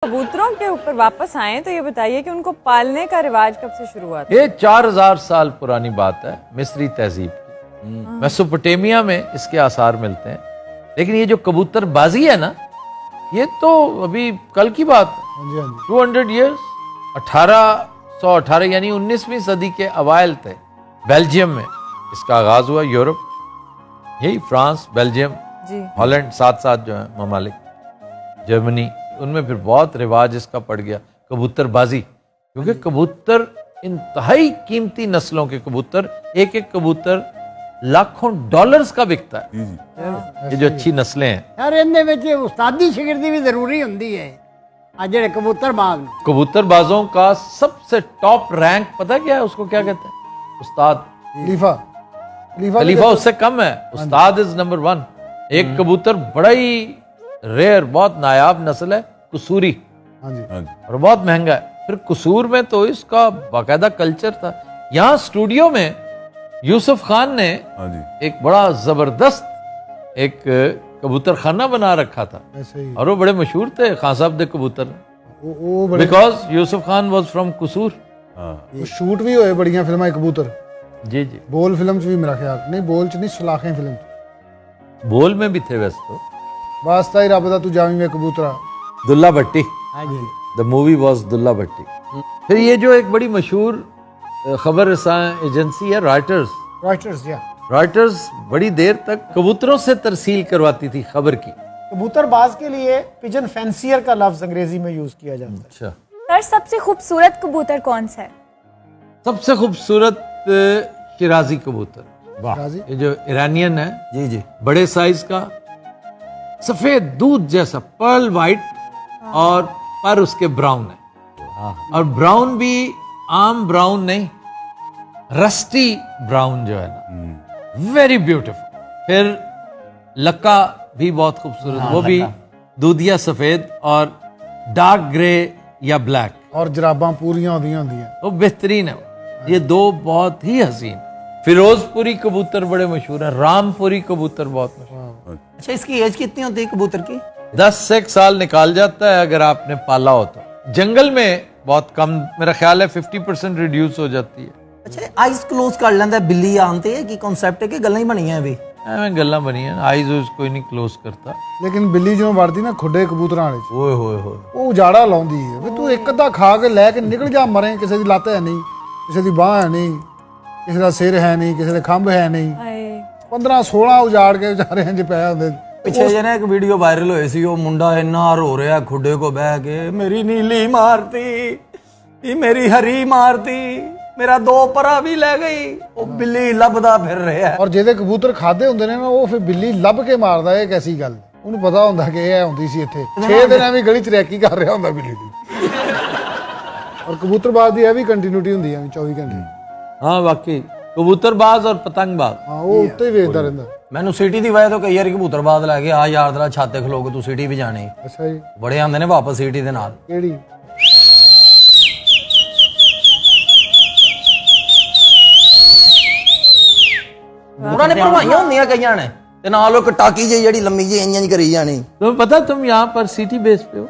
कबूतरों के ऊपर वापस आए तो ये बताइए कि उनको पालने का रिवाज कब से शुरू हुआ था? ये 4000 साल पुरानी बात है मिस्री तहजीब की। मेसोपोटामिया में इसके आसार मिलते हैं। लेकिन ये जो कबूतर बाजी है ना, ये तो अभी कल की बात है। 200 ईयर्स 1818 यानी 19वीं सदी के अवाइल थे। बेल्जियम में इसका आगाज हुआ। यूरोप, यही फ्रांस, बेल्जियम, हॉलैंड, साथ साथ जो है ममालिक, जर्मनी, उनमें फिर बहुत रिवाज इसका पड़ गया कबूतरबाजी। क्योंकि कबूतर इंतहाई कीमती नस्लों के कबूतर, एक एक कबूतर लाखों डॉलर्स का बिकता है। ये जो अच्छी नस्लें हैं यार, इनदे विच उस्तादी शिगिर्दी भी जरूरी होंदी है। आज जेडे कबूतरबाज, कबूतरबाजों का सबसे टॉप रैंक पता क्या है? उसको क्या कहते हैं? उस्ताद। खलीफा उससे कम है। उस्ताद इज नंबर 1। एक कबूतर बड़ा ही रेयर, बहुत नायाब नस्ल है कसूरी, और बहुत महंगा है। फिर कसूर में तो इसका बाकायदा कल्चर था। यहाँ स्टूडियो में यूसुफ खान ने एक बड़ा जबरदस्त एक कबूतर खाना बना रखा था, और वो बड़े मशहूर थे खान साहब दे कबूतर, because Yusuf Khan was from कसूर। शूट भी होए बड़ियां फिल्मां कबूतर। जी जी, बोल फिल्म भी मेरा ख्याल नहीं, बोल च नहीं, सलाखें फिल्म, बोल में भी थे वैसे तो। वास्ता ही रब दा तू जावी में कबूतरा, Dulla Bhatti, the movie was Dulla Bhatti. फिर ये जो एक बड़ी मशहूर खबर रसां एजेंसी है रॉयटर्स, बड़ी देर तक कबूतरों से तरसील करवाती थी खबर की। कबूतरबाज के लिए पिजन फैंसियर का लफ्ज अंग्रेजी में यूज किया जाता है। अच्छा, सर सबसे खूबसूरत कबूतर कौन सा है? सबसे खूबसूरत शिराजी कबूतर, ये जो ईरानियन है, जी जी, बड़े साइज का, सफेद दूध जैसा पर्ल वाइट, और पर उसके ब्राउन है। और ब्राउन भी आम ब्राउन नहीं, रस्टी ब्राउन जो है ना, वेरी ब्यूटीफुल। फिर लक्का भी बहुत खूबसूरत, वो भी दूधिया सफेद और डार्क ग्रे या ब्लैक, और जराबां पूरियां होंदियां होंदियां, वो बेहतरीन है। ये दो बहुत ही हसीन। फिरोजपुरी कबूतर बड़े मशहूर है, रामपुरी कबूतर बहुत मशहूर। अच्छा, इसकी एज कितनी होती है कबूतर की? 10 से 1 साल निकाल जाता है अगर आपने पाला हो तो। जंगल में बहुत कम, मेरा ख्याल है 50% रिड्यूस हो जाती है। अच्छा, आइज क्लोज कर लेंदा है बिल्ली आंते है कि कॉन्सेप्ट है कि गल्लां ही बनियां अभी? ਐਵੇਂ ਗੱਲਾਂ ਬਣੀਆਂ, ਆਈਜ਼ ਉਸ ਕੋਈ ਨਹੀਂ ক্লোਜ਼ ਕਰਤਾ। लेकिन बिल्ली जो वड़दी ना खुडे कबूतरां वाले च, ਓਏ ਹੋਏ ਹੋਏ, ਉਹ ਉਜਾੜਾ ਲਾਉਂਦੀ ਹੈ ਵੀ ਤੂੰ ਇੱਕ ਅੱਧਾ ਖਾ ਕੇ ਲੈ ਕੇ ਨਿਕਲ ਜਾ, ਮਰੇ। ਕਿਸੇ ਦੀ ਲੱਤ ਹੈ ਨਹੀਂ, ਕਿਸੇ ਦੀ ਬਾਹ ਹੈ ਨਹੀਂ, ਕਿਸੇ ਦਾ ਸਿਰ ਹੈ ਨਹੀਂ, ਕਿਸੇ ਦੇ ਖੰਭ ਹੈ ਨਹੀਂ, 15-16 ਉਜਾੜ ਕੇ ਵਿਚਾਰੇ ਇੰਜ ਪਏ ਹੁੰਦੇ। ਪਿੱਛੇ ਜਿਹੇ ਇੱਕ ਵੀਡੀਓ ਵਾਇਰਲ ਹੋਈ ਸੀ, ਉਹ ਮੁੰਡਾ ਇੰਨਾ ਰੋ ਰਿਹਾ ਖੁੱਡੇ ਕੋ ਬਹਿ ਕੇ, ਮੇਰੀ ਨੀਲੀ ਮਾਰਤੀ, ਇਹ ਮੇਰੀ ਹਰੀ ਮਾਰਤੀ, ਮੇਰਾ 2 ਪਰਾ ਵੀ ਲੈ ਗਈ। ਉਹ ਬਿੱਲੀ ਲੱਭਦਾ ਫਿਰ ਰਿਹਾ। ਔਰ ਜਿਹਦੇ ਕਬੂਤਰ ਖਾਦੇ ਹੁੰਦੇ ਨੇ ਨਾ, ਉਹ ਫਿਰ ਬਿੱਲੀ ਲੱਭ ਕੇ ਮਾਰਦਾ। ਇਹ ਕੈਸੀ ਗੱਲ? ਉਹਨੂੰ ਪਤਾ ਹੁੰਦਾ ਕਿ ਇਹ ਆਉਂਦੀ ਸੀ ਇੱਥੇ, 6 ਦਿਨ ਐਵੇਂ ਗਲੀ ਚ ਰੈਕੀ ਕਰ ਰਿਹਾ ਹੁੰਦਾ ਬਿੱਲੀ ਦੀ। ਔਰ ਕਬੂਤਰਬਾਜ਼ ਦੀ ਇਹ ਵੀ ਕੰਟੀਨਿਊਟੀ ਹੁੰਦੀ ਹੈ 24 ਘੰਟੇ। ਹਾਂ ਵਾਕਈ, ਕਬੂਤਰਬਾਜ਼ ਔਰ ਪਤੰਗਬਾਜ਼, ਹਾਂ ਉਹ ਉੱਤੇ ਹੀ ਵੇਖਦਾ ਰਹਿੰਦਾ। ਮੈਨੂੰ ਸਿਟੀ ਦੀ ਵਜ੍ਹਾ ਤੋਂ ਕਈ ਵਾਰੀ ਕਬੂਤਰਬਾਜ਼ ਲੈ ਕੇ ਆ ਯਾਰ ਤੇਰਾ ਛੱਤ ਤੇ ਖਲੋ ਕੇ ਤੂੰ ਸਿਟੀ ਵੀ ਜਾਣੀ। ਅੱਛਾ ਜੀ, ਬੜੇ ਆਉਂਦੇ ਨੇ ਵਾਪਸ ਸਿਟੀ ਦੇ ਨਾਲ। ਕਿਹੜੀ? ਉਹਨਾਂ ਨੇ ਭਰਵਾਈਆਂ ਹੁੰਦੀਆਂ ਕਈਆਂ ਨੇ, ਤੇ ਨਾਲ ਉਹ ਟਾਕੀ ਜਿਹੀ ਜਿਹੜੀ ਲੰਮੀ ਜਿਹੀ ਇੰਜ ਕਰੀ ਜਾਣੀ। तुम्हें पता तुम यहाँ पर सिटी बेस पे हो?